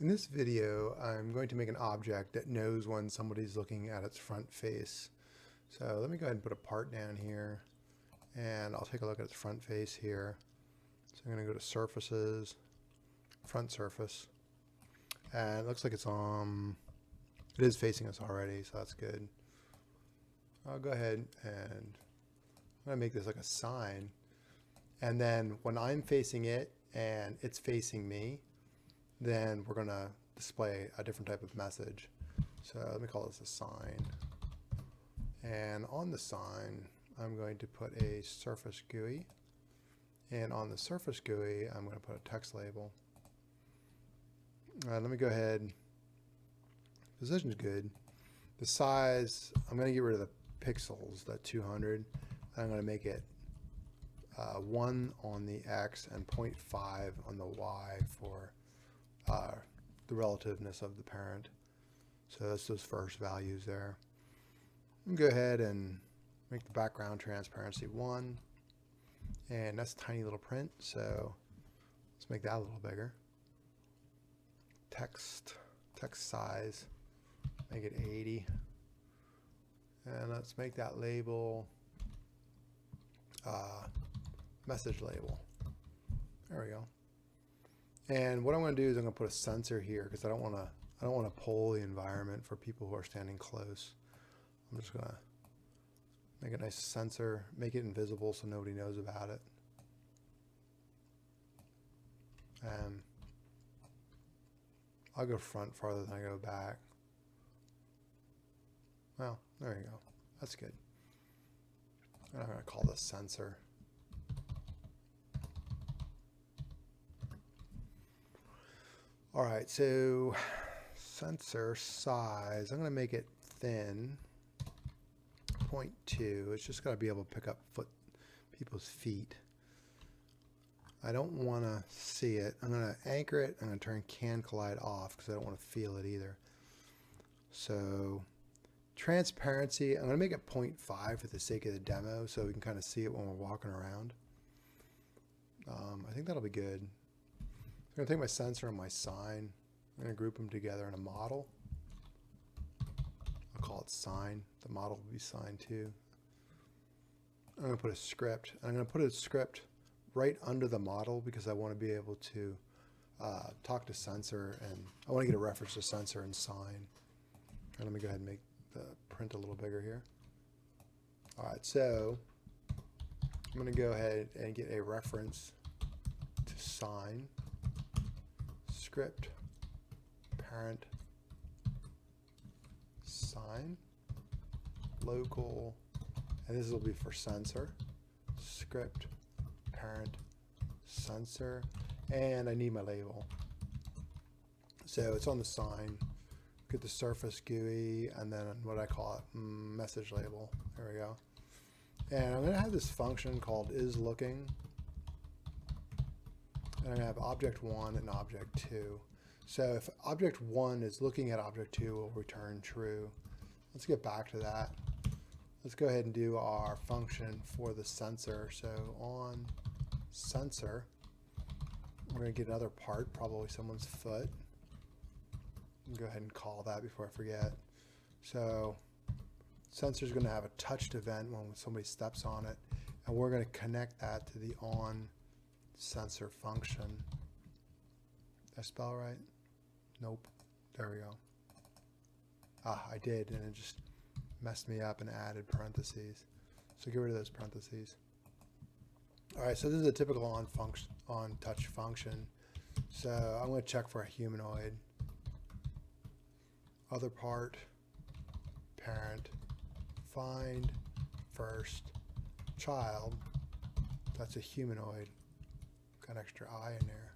In this video, I'm going to make an object that knows when somebody's looking at its front face. So let me go ahead and put a part down here, and I'll take a look at its front face here. So I'm going to go to Surfaces, Front Surface, and it looks like it is facing us already, so that's good. I'll go ahead and I'm going to make this like a sign, and then when I'm facing it and it's facing me, then we're going to display a different type of message. So let me call this a sign. And on the sign, I'm going to put a surface GUI. And on the surface GUI, I'm going to put a text label. Let me go ahead. Position's good. The size, I'm going to get rid of the pixels, that 200. I'm going to make it 1 on the X and 0.5 on the Y for the relativeness of the parent. So that's those first values there. I'm going to go ahead and make the background transparency 1. And that's tiny little print, so let's make that a little bigger. Text size, make it 80. And let's make that label message label. There we go. And what I'm going to do is I'm going to put a sensor here because I don't want to poll the environment for people who are standing close. I'm just going to make a nice sensor, make it invisible so nobody knows about it. And I'll go front farther than I go back. Well, there you go. That's good. And I'm going to call this sensor. All right, so sensor size, I'm going to make it thin, 0.2. It's just got to be able to pick up people's feet. I don't want to see it. I'm going to anchor it. I'm going to turn can collide off because I don't want to feel it either. So transparency, I'm going to make it 0.5 for the sake of the demo so we can kind of see it when we're walking around. I think that'll be good. I'm going to take my sensor and my sign. I'm going to group them together in a model. I'll call it sign. The model will be sign too. I'm going to put a script. I'm going to put a script right under the model because I want to be able to talk to sensor, and I want to get a reference to sensor and sign. And let me go ahead and make the print a little bigger here. All right, so I'm going to go ahead and get a reference to sign. Script parent sign local, and this will be for sensor. Script parent sensor, and I need my label. So it's on the sign. Get the surface GUI, and then what I call it, message label. There we go. And I'm going to have this function called isLooking. And I'm going to have object 1 and object 2. So if object 1 is looking at object 2, we'll return true. Let's get back to that. Let's go ahead and do our function for the sensor. So on sensor, we're going to get another part, probably someone's foot. Go ahead and call that before I forget. So sensor is going to have a touched event when somebody steps on it, and we're going to connect that to the on sensor function. Did I spell right? Nope. There we go. Ah, I did, and it just messed me up and added parentheses. So get rid of those parentheses. All right, so this is a typical on touch function. So I'm going to check for a humanoid. Other part, parent, find first child. That's a humanoid. Got an extra I in there.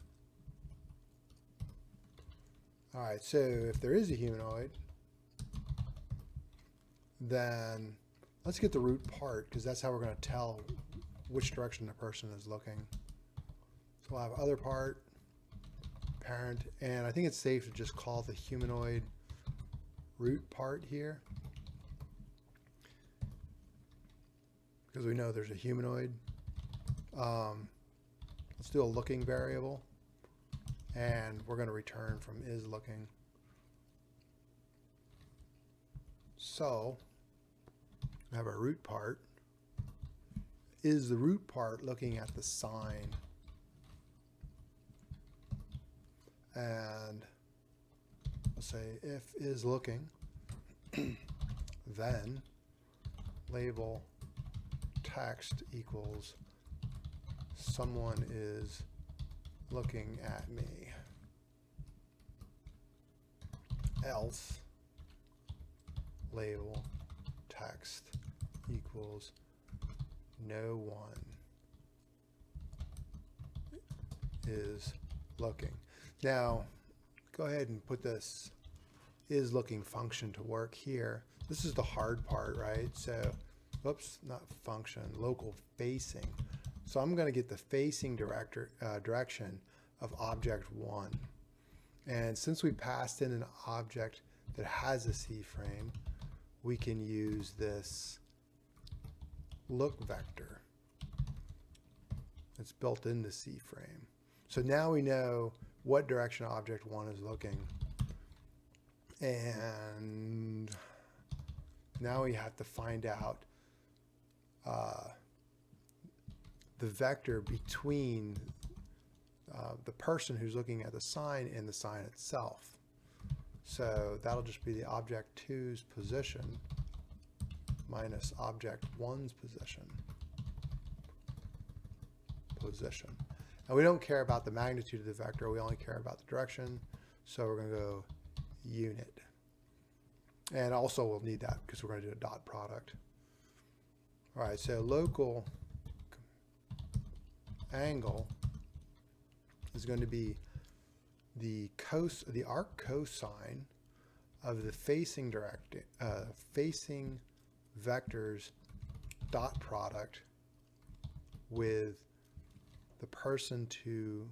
All right, so if there is a humanoid, then let's get the root part because that's how we're going to tell which direction the person is looking. So we'll have other part, parent, and I think it's safe to just call the humanoid root part here because we know there's a humanoid. Let's do a looking variable. and we're going to return from isLooking. So I have our root part. Is the root part looking at the sign? And we'll say if isLooking, then label text equals someone is looking at me. Else label text equals no one is looking. Now go ahead and put this isLooking function to work here. This is the hard part, right? So whoops, not function, local facing. So I'm going to get the facing direction of object 1. And since we passed in an object that has a C-frame, we can use this look vector. It's built into C-frame. So now we know what direction object 1 is looking. And now we have to find out the vector between the person who's looking at the sign and the sign itself. So that'll just be the object 2's position minus object 1's position. And we don't care about the magnitude of the vector, we only care about the direction. So we're going to go unit. And also we'll need that because we're going to do a dot product. All right, so local angle is going to be the arc cosine of the facing vectors dot product with the person to,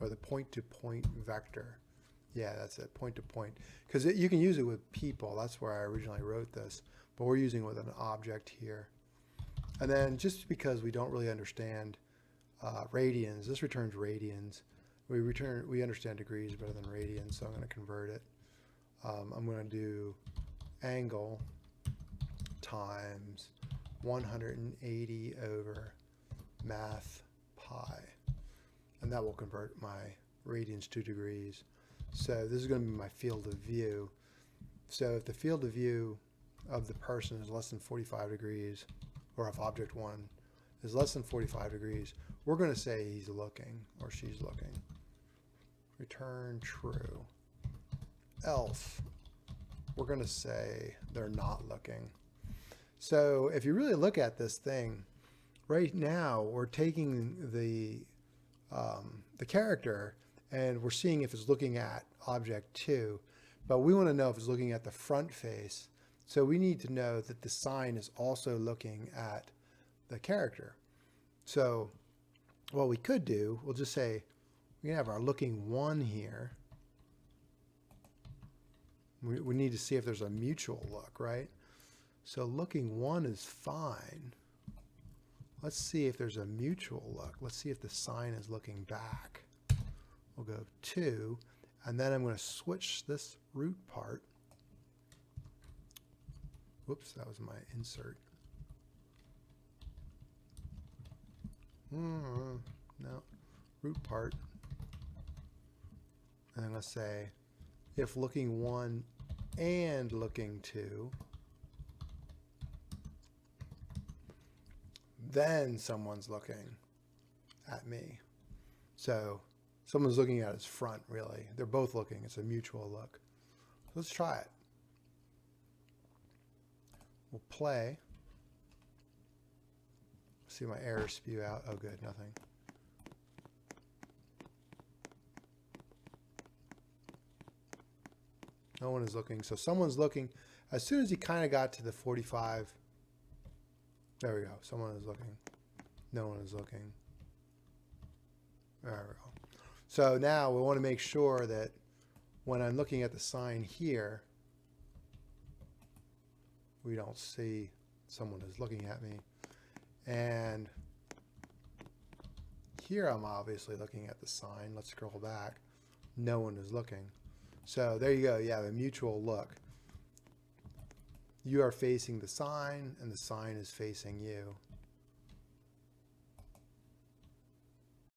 or the point to point vector. Yeah, that's it, point to point. Because you can use it with people. That's where I originally wrote this, but we're using it with an object here. And then just because we don't really understand radians, this returns radians. We understand degrees better than radians, so I'm going to convert it. I'm going to do angle times 180 over math.pi, and that will convert my radians to degrees. So this is going to be my field of view. So if the field of view of the person is less than 45 degrees, or if object 1 is less than 45 degrees, we're going to say he's looking or she's looking. Return true. Else, we're going to say they're not looking. So if you really look at this thing, right now we're taking the character and we're seeing if it's looking at object 2, but we want to know if it's looking at the front face. So we need to know that the sign is also looking at the character. So what we could do, we'll just say we have our looking 1 here. We need to see if there's a mutual look, right? So looking 1 is fine. Let's see if there's a mutual look. Let's see if the sign is looking back. We'll go 2, and then I'm going to switch this root part. Whoops, that was my insert. No, root part. And I'm going to say if looking 1 and looking 2, then someone's looking at me. So someone's looking at his front, really. They're both looking. It's a mutual look. Let's try it. We'll play. See my errors spew out. Oh, good, nothing. No one is looking. So someone's looking. As soon as he kind of got to the 45, there we go. Someone is looking. No one is looking. There we go. So now we want to make sure that when I'm looking at the sign here, we don't see someone is looking at me. And here I'm obviously looking at the sign. Let's scroll back. no one is looking. So there you go. You have a mutual look. You are facing the sign and the sign is facing you.